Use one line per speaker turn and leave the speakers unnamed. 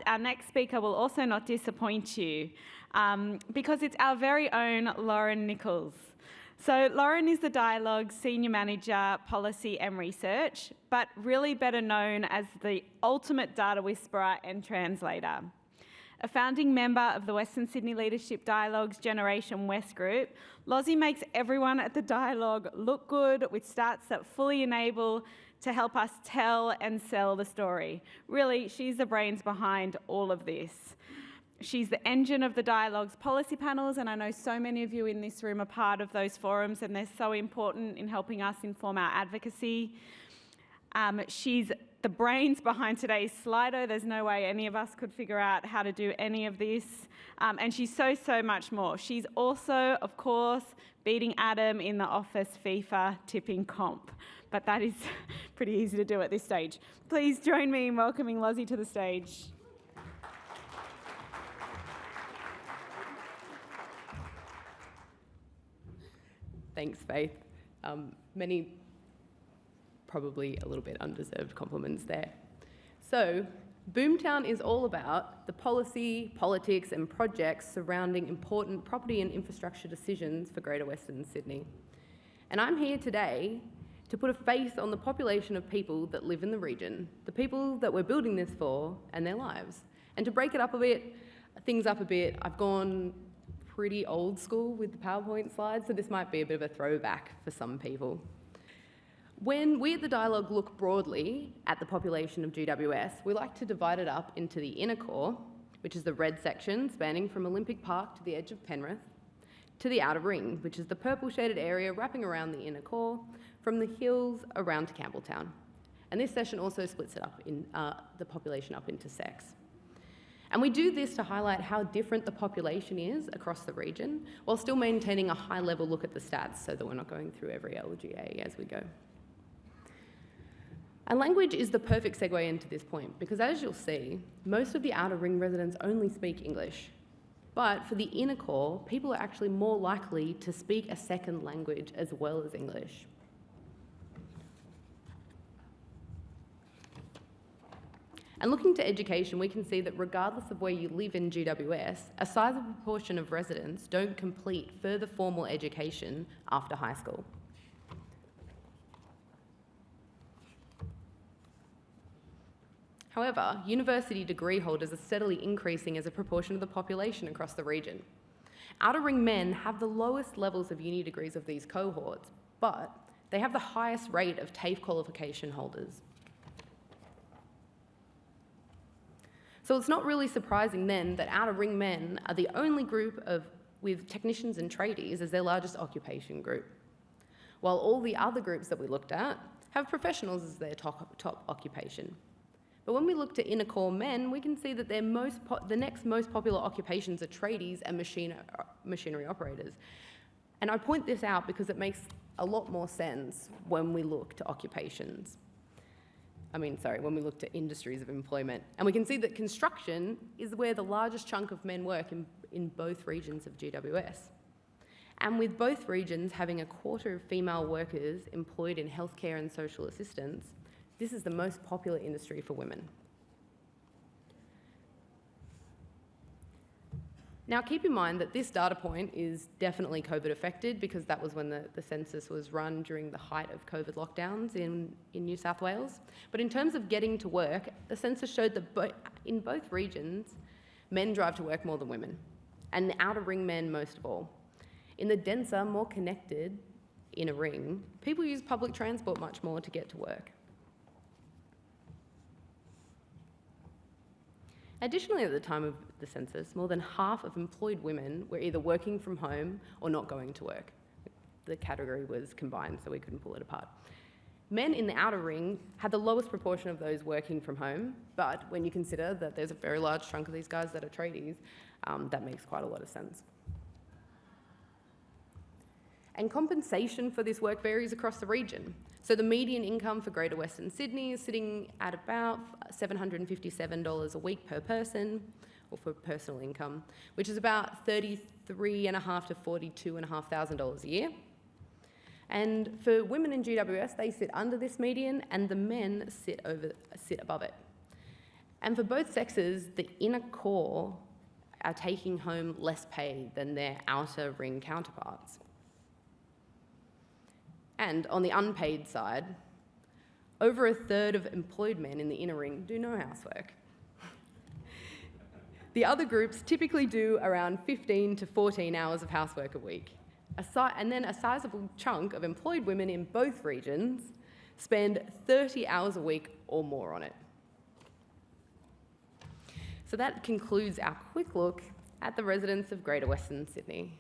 Our next speaker will also not disappoint you because it's our very own Lauren Nichols. So Lauren is the Dialogue Senior Manager, Policy and Research, but really better known as the ultimate data whisperer and translator. A founding member of the Western Sydney Leadership Dialogue's Generation West group, Lozzie makes everyone at the Dialogue look good with stats that fully enable to help us tell and sell the story. Really, she's the brains behind all of this. She's the engine of the Dialogue's policy panels, and I know so many of you in this room are part of those forums, and they're so important in helping us inform our advocacy. She's the brains behind today's Slido. There's no way any of us could figure out how to do any of this. And she's so much more. She's also, of course, beating Adam in the office FIFA tipping comp. But that is pretty easy to do at this stage. Please join me in welcoming Lozzie to the stage.
Thanks, Faith. Many probably a little bit undeserved compliments there. So, Boomtown is all about the policy, politics and projects surrounding important property and infrastructure decisions for Greater Western Sydney. And I'm here today to put a face on the population of people that live in the region, the people that we're building this for and their lives. And to break it up a bit, things up a bit, I've gone pretty old school with the PowerPoint slides, so this might be a bit of a throwback for some people. When we at the Dialogue look broadly at the population of GWS, we like to divide it up into the inner core, which is the red section spanning from Olympic Park to the edge of Penrith, to the outer ring, which is the purple shaded area wrapping around the inner core from the hills around to Campbelltown. And this session also splits it up in the population up into sex. And we do this to highlight how different the population is across the region, while still maintaining a high level look at the stats so that we're not going through every LGA as we go. And language is the perfect segue into this point, because as you'll see, most of the outer ring residents only speak English. But for the inner core, people are actually more likely to speak a second language as well as English. And looking to education, we can see that regardless of where you live in GWS, a sizable proportion of residents don't complete further formal education after high school. However, university degree holders are steadily increasing as a proportion of the population across the region. Outer ring men have the lowest levels of uni degrees of these cohorts, but they have the highest rate of TAFE qualification holders. So it's not really surprising then that outer ring men are the only group with technicians and tradies as their largest occupation group, while all the other groups that we looked at have professionals as their top occupation. But when we look to inner core men, we can see that the next most popular occupations are tradies and machinery operators. And I point this out because it makes a lot more sense when we look to when we look to industries of employment. And we can see that construction is where the largest chunk of men work in both regions of GWS. And with both regions having a quarter of female workers employed in healthcare and social assistance, this is the most popular industry for women. Now, keep in mind that this data point is definitely COVID affected because that was when the census was run during the height of COVID lockdowns in New South Wales. But in terms of getting to work, the census showed that in both regions, men drive to work more than women, and the outer ring men most of all. In the denser, more connected inner ring, people use public transport much more to get to work. Additionally, at the time of the census, more than half of employed women were either working from home or not going to work. The category was combined, so we couldn't pull it apart. Men in the outer ring had the lowest proportion of those working from home, but when you consider that there's a very large chunk of these guys that are tradies, that makes quite a lot of sense. And compensation for this work varies across the region. So the median income for Greater Western Sydney is sitting at about $757 a week per person, or for personal income, which is about $33,500 to $42,500 a year. And for women in GWS, they sit under this median, and the men sit above it. And for both sexes, the inner core are taking home less pay than their outer ring counterparts. And on the unpaid side, over a third of employed men in the inner ring do no housework. The other groups typically do around 15 to 14 hours of housework a week. And then a sizable chunk of employed women in both regions spend 30 hours a week or more on it. So that concludes our quick look at the residents of Greater Western Sydney.